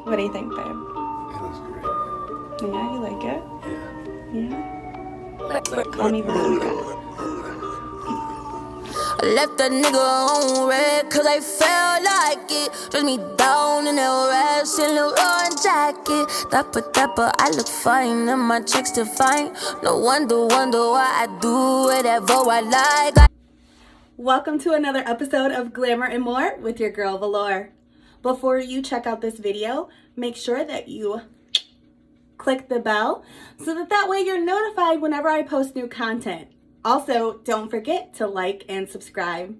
What do you think, babe? It looks great. Yeah, you like it? Yeah. Yeah? Call me Veronica. I left that nigga on red cause I felt like it. Dress me down in that red Saint Laurent jacket. Dapper, I look fine and my chicks define. No wonder why I do whatever I like. Welcome to another episode of Glamour and More with your girl Valor. Before you check out this video, make sure that you click the bell so that way you're notified whenever I post new content. Also, don't forget to like and subscribe.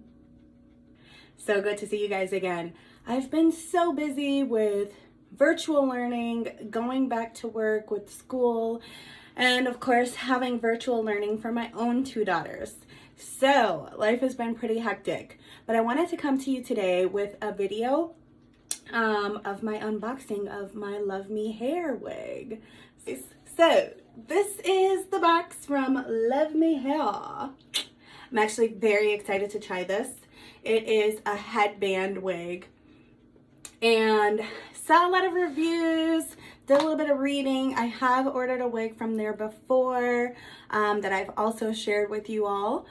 So good to see you guys again. I've been so busy with virtual learning, going back to work with school, and of course having virtual learning for my own two daughters. So life has been pretty hectic, but I wanted to come to you today with a video of my unboxing of my LuvMe hair wig. So this is the box from LuvMe Hair. I'm actually very excited to try this. It is a headband wig and saw a lot of reviews, did a little bit of reading. I have ordered a wig from there before that I've also shared with you all,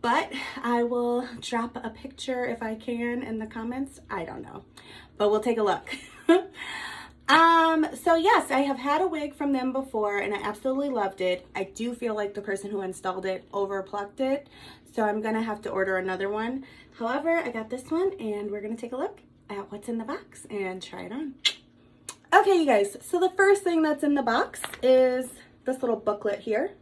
but I will drop a picture if I can in the comments. I don't know, but we'll take a look. So yes, I have had a wig from them before and I absolutely loved it. I do feel like the person who installed it overplucked it, so I'm gonna have to order another one. However, I got this one and we're gonna take a look at what's in the box and try it on. Okay, you guys, so the first thing that's in the box is this little booklet here.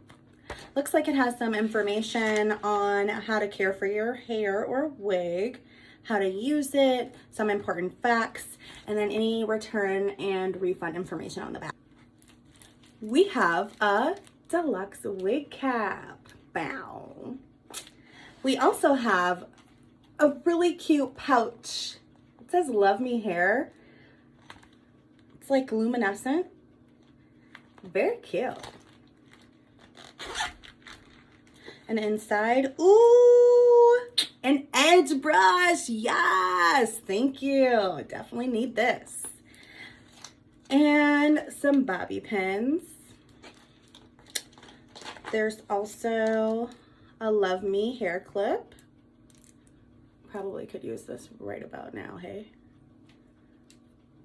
Looks like it has some information on how to care for your hair or wig, how to use it, some important facts, and then any return and refund information on the back. We have a deluxe wig cap. Bow. We also have a really cute pouch. It says LuvMe Hair. It's like luminescent. Very cute. And inside, ooh, an edge brush. Yes, thank you. Definitely need this. And some bobby pins. There's also a LuvMe hair clip. Probably could use this right about now, hey?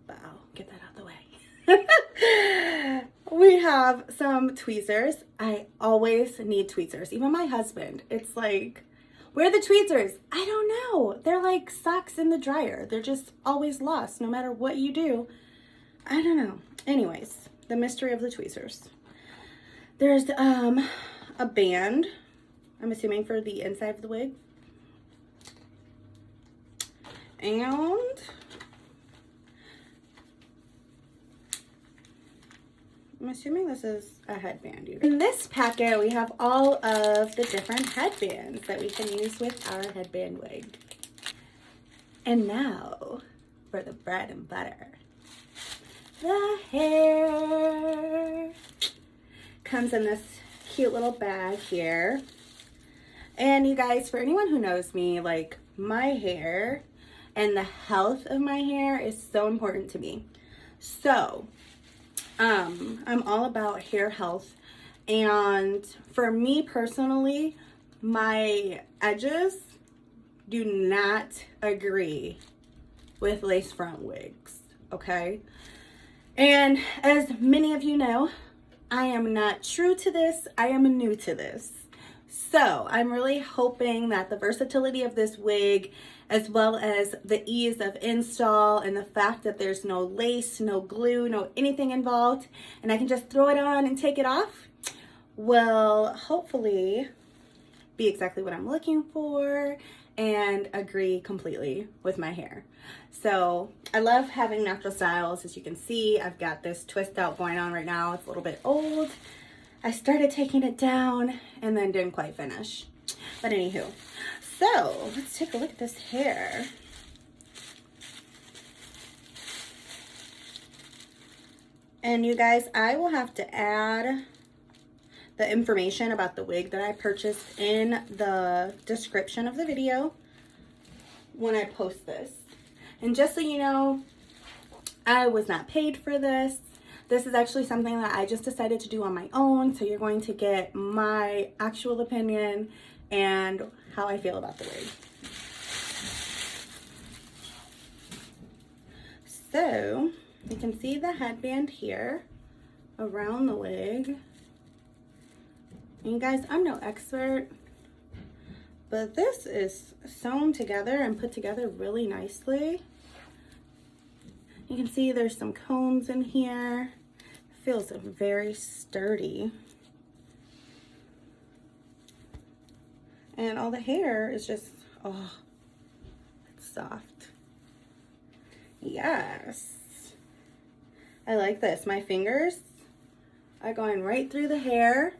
Wow, get that out the way. We have some tweezers. I always need tweezers. Even my husband, it's like, where are the tweezers? I don't know. They're like socks in the dryer. They're just always lost no matter what you do. I don't know. Anyways, the mystery of the tweezers. There's a band, I'm assuming for the inside of the wig. And I'm assuming this is a headband. In this packet, we have all of the different headbands that we can use with our headband wig. And now for the bread and butter. The hair comes in this cute little bag here. And you guys, for anyone who knows me, like, my hair and the health of my hair is so important to me. So I'm all about hair health, and for me personally, my edges do not agree with lace front wigs, okay? And as many of you know, I am not true to this, I am new to this. So I'm really hoping that the versatility of this wig, as well as the ease of install and the fact that there's no lace, no glue, no anything involved, and I can just throw it on and take it off, will hopefully be exactly what I'm looking for and agree completely with my hair. So I love having natural styles. As you can see, I've got this twist out going on right now. It's a little bit old. I started taking it down and then didn't quite finish. But anywho, so let's take a look at this hair. And you guys, I will have to add the information about the wig that I purchased in the description of the video when I post this. And just so you know, I was not paid for this. This is actually something that I just decided to do on my own. So you're going to get my actual opinion and how I feel about the wig. So you can see the headband here around the wig. And you guys, I'm no expert, but this is sewn together and put together really nicely. You can see there's some combs in here. It feels very sturdy. And all the hair is just, oh, it's soft. Yes. I like this. My fingers are going right through the hair.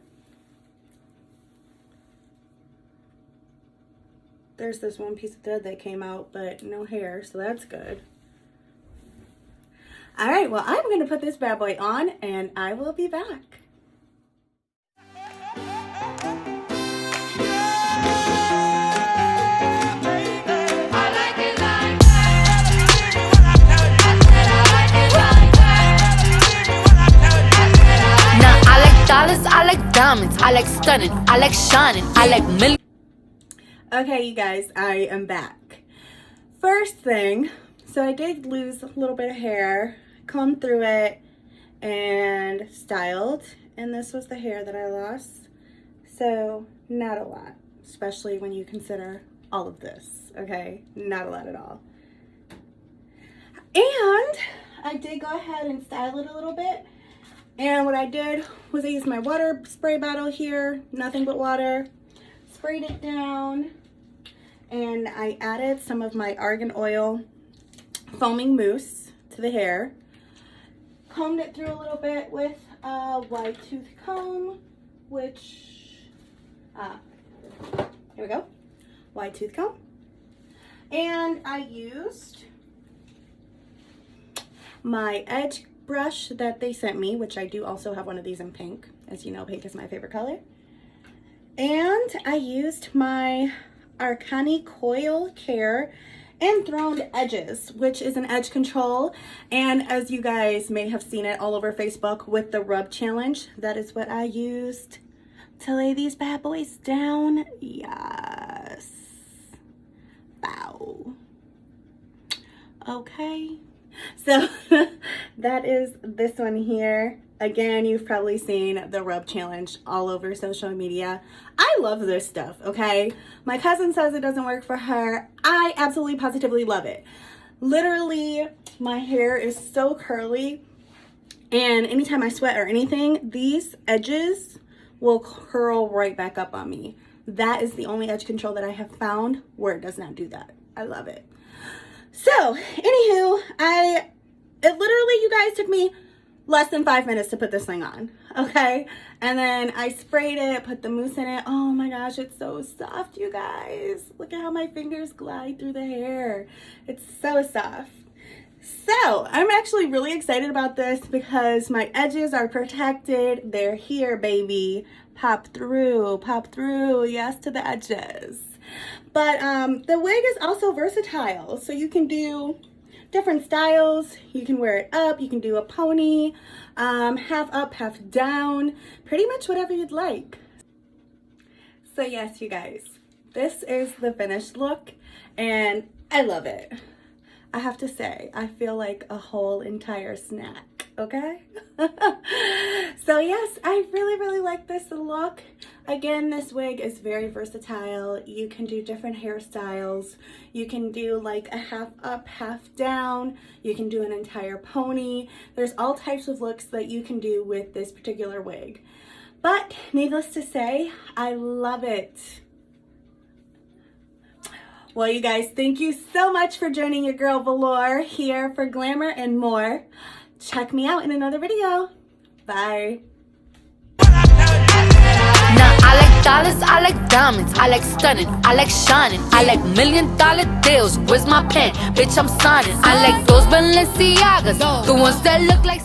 There's this one piece of thread that came out, but no hair, so that's good. All right, well, I'm going to put this bad boy on, and I will be back. Now, I like dollars, I like diamonds, I like stunning, I like shining, I like millions. Okay, you guys, I am back. First thing, so I did lose a little bit of hair, combed through it, and styled. And this was the hair that I lost. So, not a lot, especially when you consider all of this, okay? Not a lot at all. And I did go ahead and style it a little bit. And what I did was I used my water spray bottle here, nothing but water, sprayed it down, and I added some of my argan oil foaming mousse to the hair, combed it through a little bit with a wide tooth comb, which, here we go, wide tooth comb, and I used my edge brush that they sent me, which I do also have one of these in pink. As you know, pink is my favorite color. And I used my Arcani Coil Care Enthroned Edges, which is an edge control. And as you guys may have seen it all over Facebook with the rub challenge, that is what I used to lay these bad boys down. Yes. Bow. Okay. So that is this one here. Again, you've probably seen the rub challenge all over social media. I love this stuff, okay? My cousin says it doesn't work for her. I absolutely positively love it. Literally, my hair is so curly, and anytime I sweat or anything, these edges will curl right back up on me. That is the only edge control that I have found where it does not do that. I love it. So, anywho, it literally, you guys, took me less than 5 minutes to put this thing on, okay? And then I sprayed it, put the mousse in it. Oh my gosh, it's so soft, you guys. Look at how my fingers glide through the hair. It's so soft. So, I'm actually really excited about this because my edges are protected. They're here, baby. Pop through, yes to the edges. But the wig is also versatile, so you can do different styles. You can wear it up, you can do a pony, half up, half down, pretty much whatever you'd like. So yes, you guys, this is the finished look, and I love it. I have to say, I feel like a whole entire snack, okay? So yes, I really like this look. Again, this wig is very versatile. You can do different hairstyles. You can do like a half up, half down. You can do an entire pony. There's all types of looks that you can do with this particular wig. But needless to say, I love it. Well, you guys, thank you so much for joining your girl Velour here for Glamour and More. Check me out in another video. Bye. Now I like dollars, I like diamonds, I like stunning, I like shining, I like $1 million deals. Where's my pen? Bitch, I'm signing. I like those Balenciagas, the ones that look like